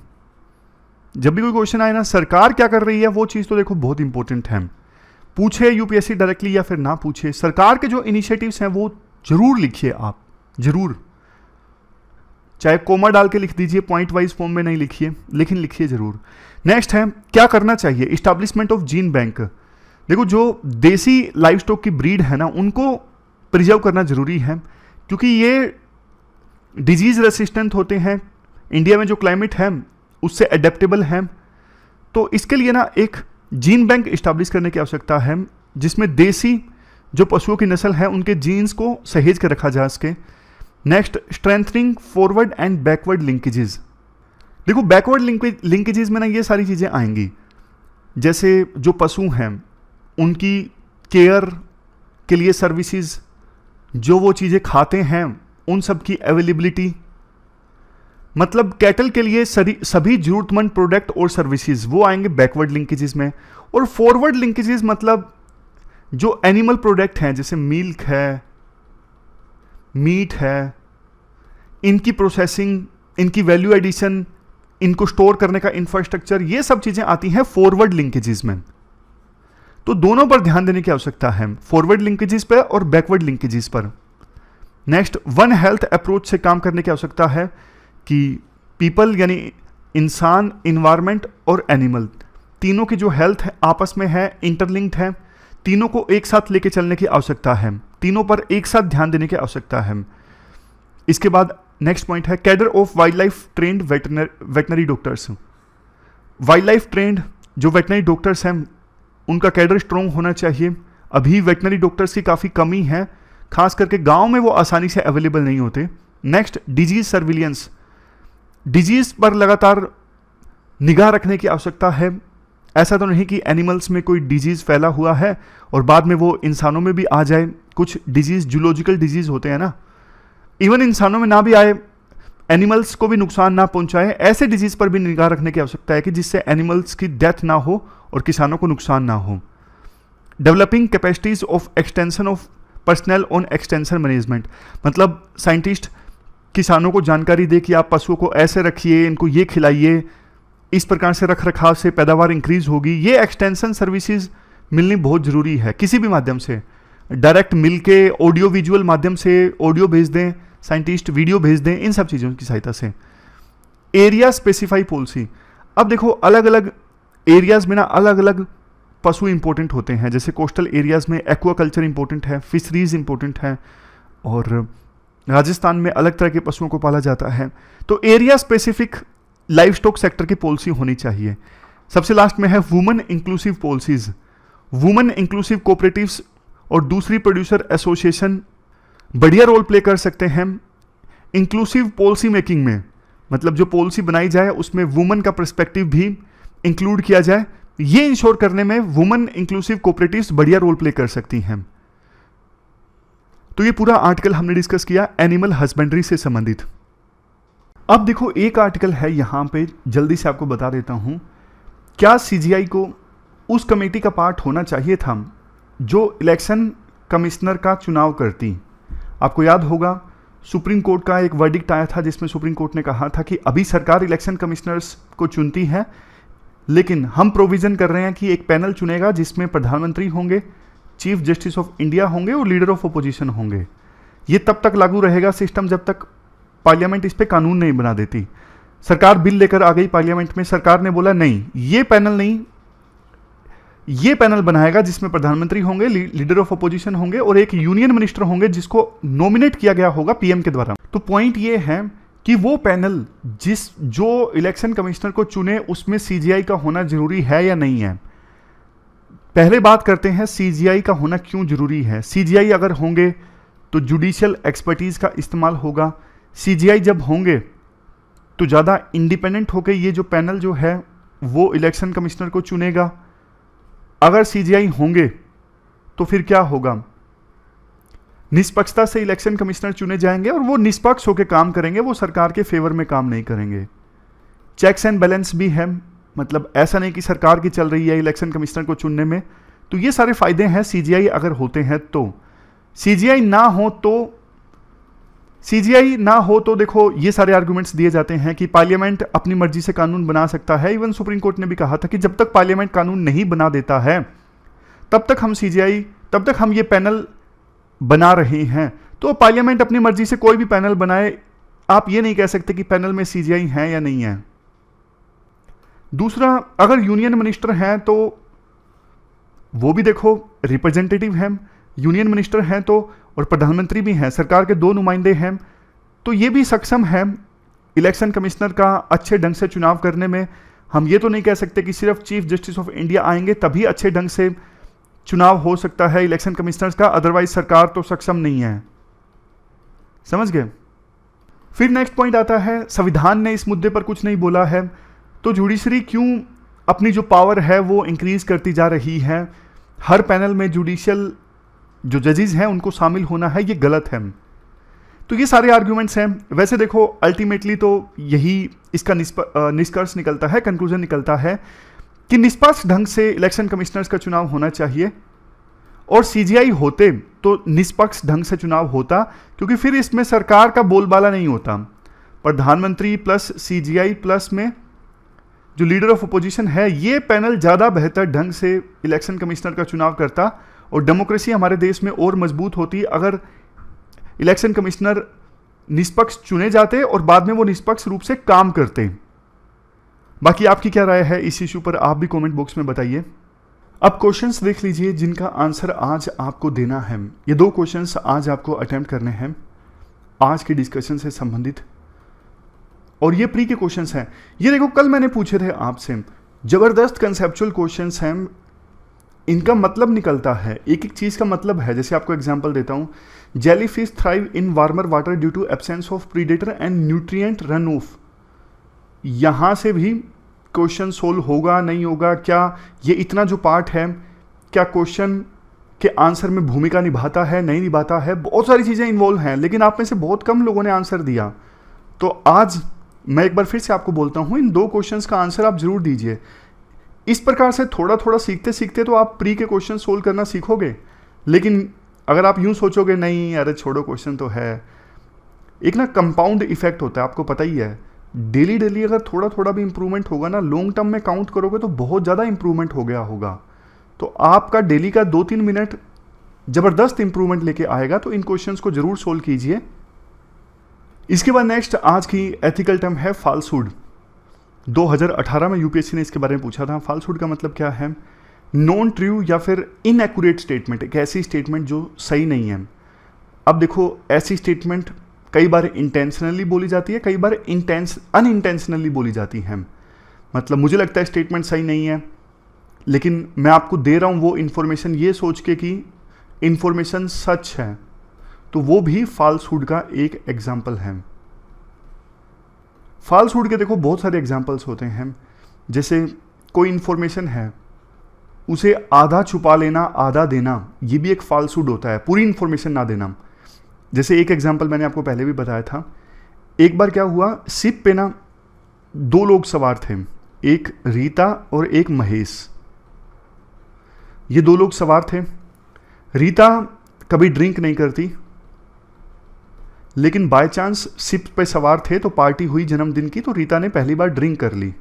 जब भी कोई क्वेश्चन आए ना सरकार क्या कर रही है, वो चीज़ तो देखो बहुत इंपॉर्टेंट है, पूछे यूपीएससी डायरेक्टली या फिर ना पूछे, सरकार के जो इनिशिएटिव्स हैं वो जरूर लिखिए आप, जरूर, चाहे कोमा डाल के लिख दीजिए, पॉइंट वाइज फॉर्म में नहीं लिखिए, लेकिन लिखिए जरूर। नेक्स्ट है क्या करना चाहिए, इस्टेब्लिशमेंट ऑफ जीन बैंक। देखो जो देसी लाइव स्टॉक की ब्रीड है ना, उनको प्रिजर्व करना जरूरी है, क्योंकि ये डिजीज रेसिस्टेंट होते हैं, इंडिया में जो क्लाइमेट है उससे एडेप्टेबल है, तो इसके लिए ना एक जीन बैंक इस्टेब्लिश करने की आवश्यकता है, जिसमें देसी जो पशुओं की नस्ल है उनके जीन्स को सहेज कर रखा जा सके। Next, strengthening forward and backward linkages. देखो बैकवर्ड लिंकेजेस में ना ये सारी चीज़ें आएंगी, जैसे जो पशु हैं उनकी केयर के लिए सर्विसेज, जो वो चीज़ें खाते हैं उन सब की अवेलेबिलिटी, मतलब कैटल के लिए सभी जरूरतमंद प्रोडक्ट और सर्विसेज वो आएंगे बैकवर्ड लिंकेजेस में। और फॉरवर्ड लिंकेजेस मतलब जो एनिमल प्रोडक्ट हैं, जैसे मिल्क है, मीट है, इनकी प्रोसेसिंग, इनकी वैल्यू एडिशन, इनको स्टोर करने का इंफ्रास्ट्रक्चर, ये सब चीजें आती हैं फॉरवर्ड लिंकेजेस में। तो दोनों पर ध्यान देने की आवश्यकता है, फॉरवर्ड लिंकेजेस पर और बैकवर्ड लिंकेजेस पर। नेक्स्ट, वन हेल्थ अप्रोच से काम करने की आवश्यकता है कि पीपल यानी इंसान, इन्वायरमेंट और एनिमल, तीनों की जो हेल्थ है आपस में है, इंटरलिंक्ड है, तीनों को एक साथ लेके चलने की आवश्यकता है, तीनों पर एक साथ ध्यान देने की आवश्यकता है। इसके बाद नेक्स्ट पॉइंट है cadre of wild life trend veterinary doctors. Wild life trend जो वेटनरी डॉक्टर्स हैं उनका कैडर स्ट्रॉन्ग होना चाहिए। अभी वेटनरी डॉक्टर्स की काफ़ी कमी है, खास करके गांव में वो आसानी से अवेलेबल नहीं होते। नेक्स्ट, डिजीज सर्विलियंस, डिजीज पर लगातार निगाह रखने की आवश्यकता है। ऐसा तो नहीं कि एनिमल्स में कोई डिजीज फैला हुआ है और बाद में वो इंसानों में भी आ जाए। कुछ डिजीज जूलॉजिकल डिजीज होते हैं ना, इवन इंसानों में ना भी आए, एनिमल्स को भी नुकसान ना पहुंचाए, ऐसे डिजीज पर भी निगाह रखने की आवश्यकता है कि जिससे एनिमल्स की डेथ ना हो और किसानों को नुकसान ना हो। Developing capacities of extension of personal on extension management, मतलब साइंटिस्ट किसानों को जानकारी दे कि आप पशुओं को ऐसे रखिए, इनको ये खिलाइए, इस प्रकार से रख रखाव से पैदावार इंक्रीज होगी। ये एक्सटेंशन सर्विसेज मिलनी बहुत ज़रूरी है, किसी भी माध्यम से, डायरेक्ट मिल के, ऑडियो विजुअल माध्यम से ऑडियो भेज दें, साइंटिस्ट वीडियो भेज दें, इन सब चीज़ों की सहायता से। एरिया स्पेसिफाई पॉलिसी, अब देखो अलग अलग एरियाज में ना अलग अलग पशु इंपॉर्टेंट होते हैं, जैसे कोस्टल एरियाज में एक्वाकल्चर इंपॉर्टेंट है, फिशरीज इंपॉर्टेंट है, और राजस्थान में अलग तरह के पशुओं को पाला जाता है। तो area specific live stock sector की पॉलिसी होनी चाहिए। सबसे लास्ट में है women inclusive policies. Women inclusive cooperatives और दूसरी प्रोड्यूसर एसोसिएशन बढ़िया रोल प्ले कर सकते हैं इंक्लूसिव पॉलिसी मेकिंग में, मतलब जो पॉलिसी बनाई जाए उसमें वुमेन का पर्सपेक्टिव भी इंक्लूड किया जाए। ये इंश्योर करने में वुमेन इंक्लूसिव कोऑपरेटिव्स बढ़िया रोल प्ले कर सकती हैं। तो ये पूरा आर्टिकल हमने डिस्कस किया एनिमल हस्बेंड्री से संबंधित। अब देखो एक आर्टिकल है यहाँ पे, जल्दी से आपको बता देता हूँ। क्या सीजीआई को उस कमेटी का पार्ट होना चाहिए था जो इलेक्शन कमिश्नर का चुनाव करती? आपको याद होगा सुप्रीम कोर्ट का एक वर्डिक्ट आया था जिसमें सुप्रीम कोर्ट ने कहा था कि अभी सरकार इलेक्शन कमिश्नर्स को चुनती है, लेकिन हम प्रोविज़न कर रहे हैं कि एक पैनल चुनेगा जिसमें प्रधानमंत्री होंगे, चीफ जस्टिस ऑफ इंडिया होंगे और लीडर ऑफ अपोजिशन होंगे। ये तब तक लागू रहेगा सिस्टम जब तक पार्लियामेंट इस पर कानून नहीं बना देती। सरकार बिल लेकर आ गई पार्लियामेंट में, सरकार ने बोला नहीं, ये पैनल नहीं, ये पैनल बनाएगा जिसमें प्रधानमंत्री होंगे, लीडर ऑफ अपोजिशन होंगे और एक यूनियन मिनिस्टर होंगे जिसको नॉमिनेट किया गया होगा पीएम के द्वारा। तो पॉइंट ये है कि वो पैनल जो इलेक्शन कमिश्नर को चुने उसमें सीजीआई का होना जरूरी है या नहीं है। पहले बात करते हैं सीजीआई का होना क्यों जरूरी है। सीजीआई अगर होंगे तो जुडिशियल एक्सपर्टीज का इस्तेमाल होगा। सीजीआई जब होंगे तो ज़्यादा इंडिपेंडेंट होकर ये जो पैनल जो है वो इलेक्शन कमिश्नर को चुनेगा। अगर सीजीआई होंगे तो फिर क्या होगा, निष्पक्षता से इलेक्शन कमिश्नर चुने जाएंगे और वो निष्पक्ष होकर काम करेंगे, वो सरकार के फेवर में काम नहीं करेंगे। चेक्स एंड बैलेंस भी है, मतलब ऐसा नहीं कि सरकार की चल रही है इलेक्शन कमिश्नर को चुनने में। तो ये सारे फायदे हैं सीजीआई अगर होते हैं तो। सीजीआई ना हो तो देखो ये सारे आर्गुमेंट्स दिए जाते हैं कि पार्लियामेंट अपनी मर्जी से कानून बना सकता है। इवन सुप्रीम कोर्ट ने भी कहा था कि जब तक पार्लियामेंट कानून नहीं बना देता है तब तक हम ये पैनल बना रहे हैं। तो पार्लियामेंट अपनी मर्जी से कोई भी पैनल बनाए, आप ये नहीं कह सकते कि पैनल में सीजीआई है या नहीं है। दूसरा, अगर यूनियन मिनिस्टर हैं तो वो भी देखो रिप्रेजेंटेटिव हैं, यूनियन मिनिस्टर हैं तो, और प्रधानमंत्री भी हैं, सरकार के 2 नुमाइंदे हैं, तो ये भी सक्षम है इलेक्शन कमिश्नर का अच्छे ढंग से चुनाव करने में। हम ये तो नहीं कह सकते कि सिर्फ चीफ जस्टिस ऑफ इंडिया आएंगे तभी अच्छे ढंग से चुनाव हो सकता है इलेक्शन कमिश्नर्स का, अदरवाइज सरकार तो सक्षम नहीं है। समझ गए। फिर नेक्स्ट पॉइंट आता है, संविधान ने इस मुद्दे पर कुछ नहीं बोला है, तो जुडिशरी क्यों अपनी जो पावर है वो इंक्रीज करती जा रही है। हर पैनल में जुडिशियल जो जजेस हैं उनको शामिल होना है, ये गलत है। तो ये सारे आर्ग्यूमेंट्स हैं। वैसे देखो अल्टीमेटली तो यही इसका निष्कर्ष निकलता है, कंक्लूजन निकलता है कि निष्पक्ष ढंग से इलेक्शन कमिश्नर्स का चुनाव होना चाहिए, और सीजीआई होते तो निष्पक्ष ढंग से चुनाव होता, क्योंकि फिर इसमें सरकार का बोलबाला नहीं होता। प्रधानमंत्री प्लस सीजीआई प्लस में जो लीडर ऑफ अपोजिशन है, ये पैनल ज़्यादा बेहतर ढंग से इलेक्शन कमिश्नर का चुनाव करता, और डेमोक्रेसी हमारे देश में और मजबूत होती अगर इलेक्शन कमिश्नर निष्पक्ष चुने जाते और बाद में वो निष्पक्ष रूप से काम करते। बाकी आपकी क्या राय है इस इशू पर, आप भी कमेंट बॉक्स में बताइए। अब क्वेश्चंस देख लीजिए जिनका आंसर आज आपको देना है। ये 2 क्वेश्चंस आज आपको अटेम्प्ट करने हैं आज के डिस्कशन से संबंधित, और ये प्री के क्वेश्चंस हैं। ये देखो कल मैंने पूछे थे आपसे, जबरदस्त कंसेप्चुअल क्वेश्चंस हैं, इनका मतलब निकलता है, एक एक चीज का मतलब है। जैसे आपको एग्जांपल देता हूं, jellyfish thrive in warmer water due to absence of predator and nutrient run off. यहां से भी क्वेश्चन सोल्व होगा नहीं होगा, क्या ये इतना जो पार्ट है क्या क्वेश्चन के आंसर में भूमिका निभाता है नहीं निभाता है, बहुत सारी चीजें इन्वॉल्व हैं, लेकिन आप में से बहुत कम लोगों ने आंसर दिया। तो आज मैं एक बार फिर से आपको बोलता हूं, इन 2 क्वेश्चंस का आंसर आप जरूर दीजिए। इस प्रकार से थोड़ा थोड़ा सीखते सीखते तो आप प्री के क्वेश्चन सोल्व करना सीखोगे। लेकिन अगर आप यूं सोचोगे नहीं अरे छोड़ो क्वेश्चन तो है, एक ना कंपाउंड इफेक्ट होता है, आपको पता ही है। डेली डेली अगर थोड़ा थोड़ा भी इंप्रूवमेंट होगा ना, लॉन्ग टर्म में काउंट करोगे तो बहुत ज़्यादा इंप्रूवमेंट हो गया होगा। तो आपका डेली का 2-3 मिनट जबरदस्त इंप्रूवमेंट लेके आएगा। तो इन क्वेश्चंस को जरूर सोल्व कीजिए। इसके बाद नेक्स्ट आज की एथिकल टर्म है फाल्सहुड। 2018 में यूपीएससी ने इसके बारे में पूछा था। फाल्सहुड का मतलब क्या है, नॉन ट्रू या फिर इनएक्यूरेट स्टेटमेंट, एक ऐसी स्टेटमेंट जो सही नहीं है। अब देखो ऐसी स्टेटमेंट कई बार इंटेंशनली बोली जाती है, कई बार अनइंटेंशनली बोली जाती है। मतलब मुझे लगता है स्टेटमेंट सही नहीं है, लेकिन मैं आपको दे रहा हूं वो इन्फॉर्मेशन ये सोच के कि इन्फॉर्मेशन सच है, तो वो भी फाल्सहुड का एक एग्जाम्पल है। फाल्सहुड के देखो बहुत सारे एग्जाम्पल्स होते हैं। जैसे कोई इन्फॉर्मेशन है, उसे आधा छुपा लेना, आधा देना, ये भी एक फाल्सहुड होता है, पूरी इन्फॉर्मेशन ना देना। जैसे एक एग्जाम्पल मैंने आपको पहले भी बताया था। एक बार क्या हुआ, शिप पे ना 2 लोग सवार थे, एक रीता और एक महेश। ये 2 लोग सवार थे। रीता कभी ड्रिंक नहीं करती, लेकिन बाय चांस शिप पे सवार थे तो पार्टी हुई जन्मदिन की, तो रीता ने पहली बार ड्रिंक कर ली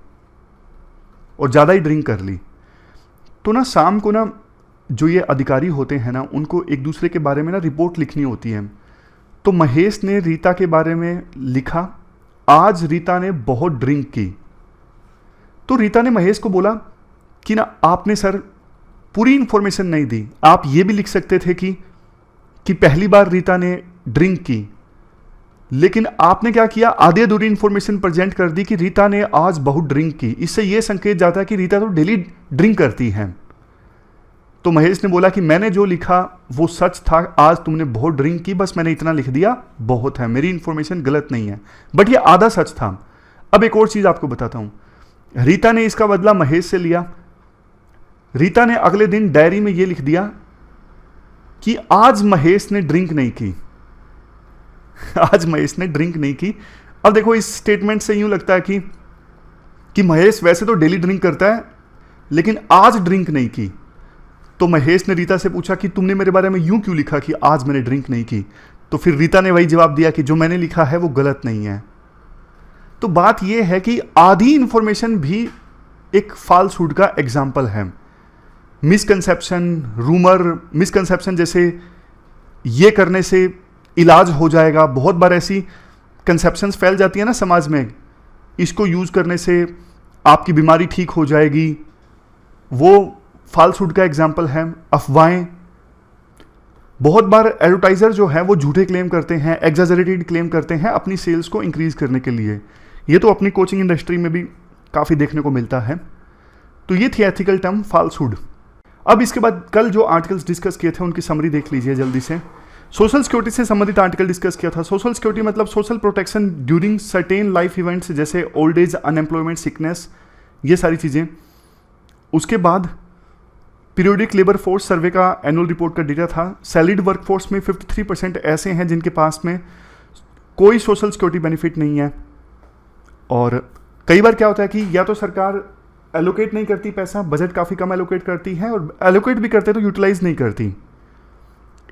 और ज़्यादा ही ड्रिंक कर ली। तो ना शाम को ना जो ये अधिकारी होते हैं ना, उनको एक दूसरे के बारे में ना रिपोर्ट लिखनी होती है। तो महेश ने रीता के बारे में लिखा, आज रीता ने बहुत ड्रिंक की। तो रीता ने महेश को बोला कि ना आपने सर पूरी इंफॉर्मेशन नहीं दी, आप ये भी लिख सकते थे कि पहली बार रीता ने ड्रिंक की, लेकिन आपने क्या किया, आधे अधूरी इंफॉर्मेशन प्रेजेंट कर दी कि रीता ने आज बहुत ड्रिंक की। इससे यह संकेत जाता है कि रीता तो डेली ड्रिंक करती है। तो महेश ने बोला कि मैंने जो लिखा वो सच था, आज तुमने बहुत ड्रिंक की, बस मैंने इतना लिख दिया, बहुत है, मेरी इंफॉर्मेशन गलत नहीं है, बट ये आधा सच था। अब एक और चीज आपको बताता हूं। रीता ने इसका बदला महेश से लिया। रीता ने अगले दिन डायरी में यह लिख दिया कि आज महेश ने ड्रिंक नहीं की। आज महेश ने ड्रिंक नहीं की। अब देखो, इस स्टेटमेंट से यूं लगता है कि महेश वैसे तो डेली ड्रिंक करता है, लेकिन आज ड्रिंक नहीं की। तो महेश ने रीता से पूछा कि तुमने मेरे बारे में यूं क्यों लिखा कि आज मैंने ड्रिंक नहीं की। तो फिर रीता ने वही जवाब दिया कि जो मैंने लिखा है वो गलत नहीं है। तो बात यह है कि आधी इंफॉर्मेशन भी एक फाल्सहुड का एग्जाम्पल है। मिसकंसेप्शन, रूमर, मिसकंसेप्शन जैसे ये करने से इलाज हो जाएगा। बहुत बार ऐसी कंसेप्शंस फैल जाती है ना समाज में, इसको यूज करने से आपकी बीमारी ठीक हो जाएगी, वो फाल्सहुड का एग्जाम्पल है। अफवाहें, बहुत बार एडवर्टाइजर जो है वो झूठे क्लेम करते हैं, एग्जैजरेटेड क्लेम करते हैं अपनी सेल्स को इंक्रीज करने के लिए। ये तो अपनी कोचिंग इंडस्ट्री में भी काफ़ी देखने को मिलता है। तो ये थी एथिकल टर्म फाल्सहुड। अब इसके बाद कल जो आर्टिकल्स डिस्कस किए थे उनकी समरी देख लीजिए जल्दी से। सोशल सिक्योरिटी से संबंधित आर्टिकल डिस्कस किया था। सोशल सिक्योरिटी मतलब social protection during certain life events जैसे ओल्ड एज, अनएम्प्लॉयमेंट, सिकनेस, ये सारी चीज़ें। उसके बाद पीरियोडिक लेबर फोर्स सर्वे का एनुअल रिपोर्ट का डेटा था। सैलरीड वर्कफोर्स में 53% ऐसे हैं जिनके पास में कोई सोशल सिक्योरिटी बेनिफिट नहीं है। और कई बार क्या होता है कि या तो सरकार एलोकेट नहीं करती पैसा, बजट काफ़ी कम एलोकेट करती है, और एलोकेट भी करते तो यूटिलाइज नहीं करती।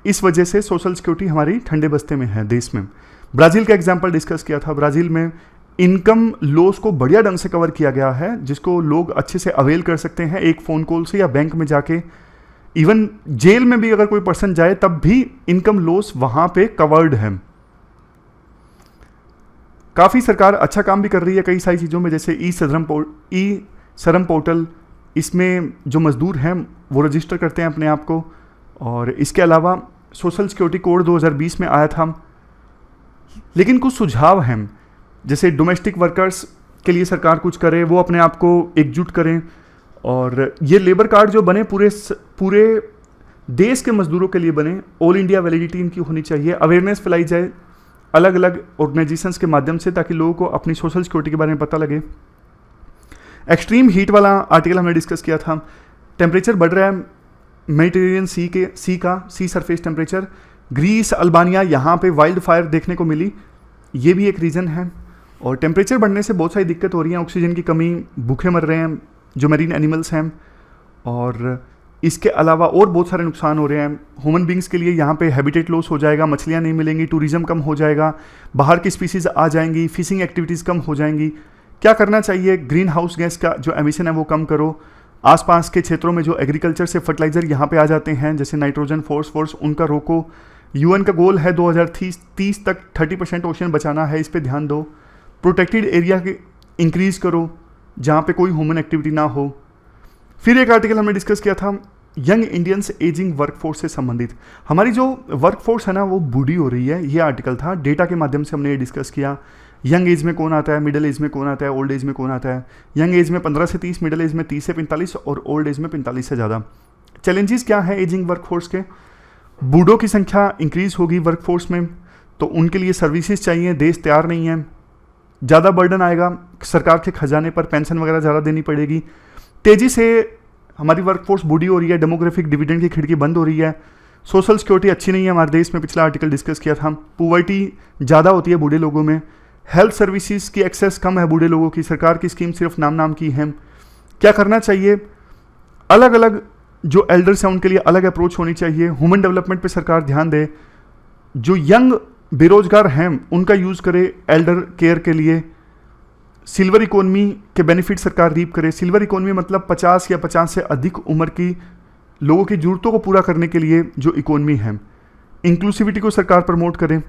इस वजह से सोशल सिक्योरिटी हमारी ठंडे बस्ते में है देश में। ब्राज़ील का एग्जाम्पल डिस्कस किया था। ब्राज़ील में इनकम लॉस को बढ़िया ढंग से कवर किया गया है, जिसको लोग अच्छे से अवेल कर सकते हैं एक फ़ोन कॉल से या बैंक में जाके। इवन जेल में भी अगर कोई पर्सन जाए तब भी इनकम लॉस वहाँ पे कवर्ड है। काफ़ी सरकार अच्छा काम भी कर रही है कई सारी चीज़ों में, जैसे ई श्रम पोर्टल। इसमें जो मजदूर हैं वो रजिस्टर करते हैं अपने आप को। और इसके अलावा सोशल सिक्योरिटी कोड 2020 में आया था। लेकिन कुछ सुझाव हैं, जैसे डोमेस्टिक वर्कर्स के लिए सरकार कुछ करे, वो अपने आप को एकजुट करें। और ये लेबर कार्ड जो बने पूरे देश के मजदूरों के लिए बने, ऑल इंडिया वैलिडिटी इनकी होनी चाहिए। अवेयरनेस फैलाई जाए अलग अलग ऑर्गेनाइजेशंस के माध्यम से, ताकि लोगों को अपनी सोशल सिक्योरिटी के बारे में पता लगे। एक्सट्रीम हीट वाला आर्टिकल हमने डिस्कस किया था। टेम्परेचर बढ़ रहा है मेडिटेरेनियन सी सरफेस टेम्परेचर। ग्रीस, अल्बानिया, यहाँ पे वाइल्ड फायर देखने को मिली, ये भी एक रीज़न है। और टेम्परेचर बढ़ने से बहुत सारी दिक्कत हो रही है, ऑक्सीजन की कमी, भूखे मर रहे हैं जो मरीन एनिमल्स हैं। और इसके अलावा और बहुत सारे नुकसान हो रहे हैं ह्यूमन बींग्स के लिए। यहाँ पे हैबिटेट लॉस हो जाएगा, मछलियाँ नहीं मिलेंगी, टूरिज्म कम हो जाएगा, बाहर की स्पीसीज आ जाएंगी, फिशिंग एक्टिविटीज़ कम हो जाएंगी। क्या करना चाहिए? ग्रीन हाउस गैस का जो एमिशन है वो कम करो। आसपास के क्षेत्रों में जो एग्रीकल्चर से फर्टिलाइजर यहाँ पे आ जाते हैं जैसे नाइट्रोजन, फॉस्फोरस, उनका रोको। यूएन का गोल है 2030 तक 30% ओशन बचाना है, इस पे ध्यान दो। प्रोटेक्टेड एरिया के इंक्रीज करो जहाँ पे कोई ह्यूमन एक्टिविटी ना हो। फिर एक आर्टिकल हमने डिस्कस किया था यंग इंडियंस एजिंग वर्कफोर्स से संबंधित। हमारी जो वर्कफोर्स है ना वो बूढ़ी हो रही है, ये आर्टिकल था। डेटा के माध्यम से हमने ये डिस्कस किया। यंग एज में कौन आता है, मिडिल एज में कौन आता है, ओल्ड एज में कौन आता है। यंग एज में 15 से 30, मिडिल एज में 30 से 45 और ओल्ड एज में 45 से ज़्यादा। चैलेंजेस क्या है एजिंग वर्कफोर्स के? बूढ़ों की संख्या इंक्रीज होगी वर्कफोर्स में, तो उनके लिए सर्विसेज चाहिए, देश तैयार नहीं है। ज़्यादा बर्डन आएगा सरकार के खजाने पर, पेंशन वगैरह ज़्यादा देनी पड़ेगी। तेज़ी से हमारी वर्कफोर्स बूढ़ी हो रही है, डेमोग्राफिक डिविडेंड की खिड़की बंद हो रही है। सोशल सिक्योरिटी अच्छी नहीं है हमारे देश में, पिछला आर्टिकल डिस्कस किया था। पुवर्टी ज़्यादा होती है बूढ़े लोगों में। हेल्थ सर्विसेज की एक्सेस कम है बूढ़े लोगों की, सरकार की स्कीम सिर्फ नाम की है। क्या करना चाहिए? अलग अलग जो एल्डर्स हैं उनके लिए अलग अप्रोच होनी चाहिए। ह्यूमन डेवलपमेंट पे सरकार ध्यान दे। जो यंग बेरोजगार हैं उनका यूज़ करे एल्डर केयर के लिए। सिल्वर इकोनॉमी के बेनिफिट सरकार रीप करे। सिल्वर इकोनॉमी मतलब 50 या 50 से अधिक उम्र की लोगों की ज़रूरतों को पूरा करने के लिए जो इकोनॉमी है। इंक्लूसिविटी को सरकार प्रमोट करे।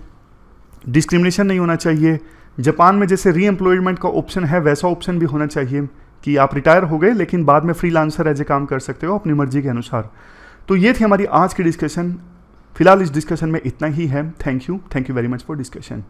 डिस्क्रिमिनेशन नहीं होना चाहिए। जापान में जैसे रीएम्प्लॉयमेंट का ऑप्शन है वैसा ऑप्शन भी होना चाहिए कि आप रिटायर हो गए लेकिन बाद में फ्रीलांसर एज ए काम कर सकते हो अपनी मर्जी के अनुसार। तो ये थी हमारी आज की डिस्कशन। फिलहाल इस डिस्कशन में इतना ही है। Thank you very much for discussion.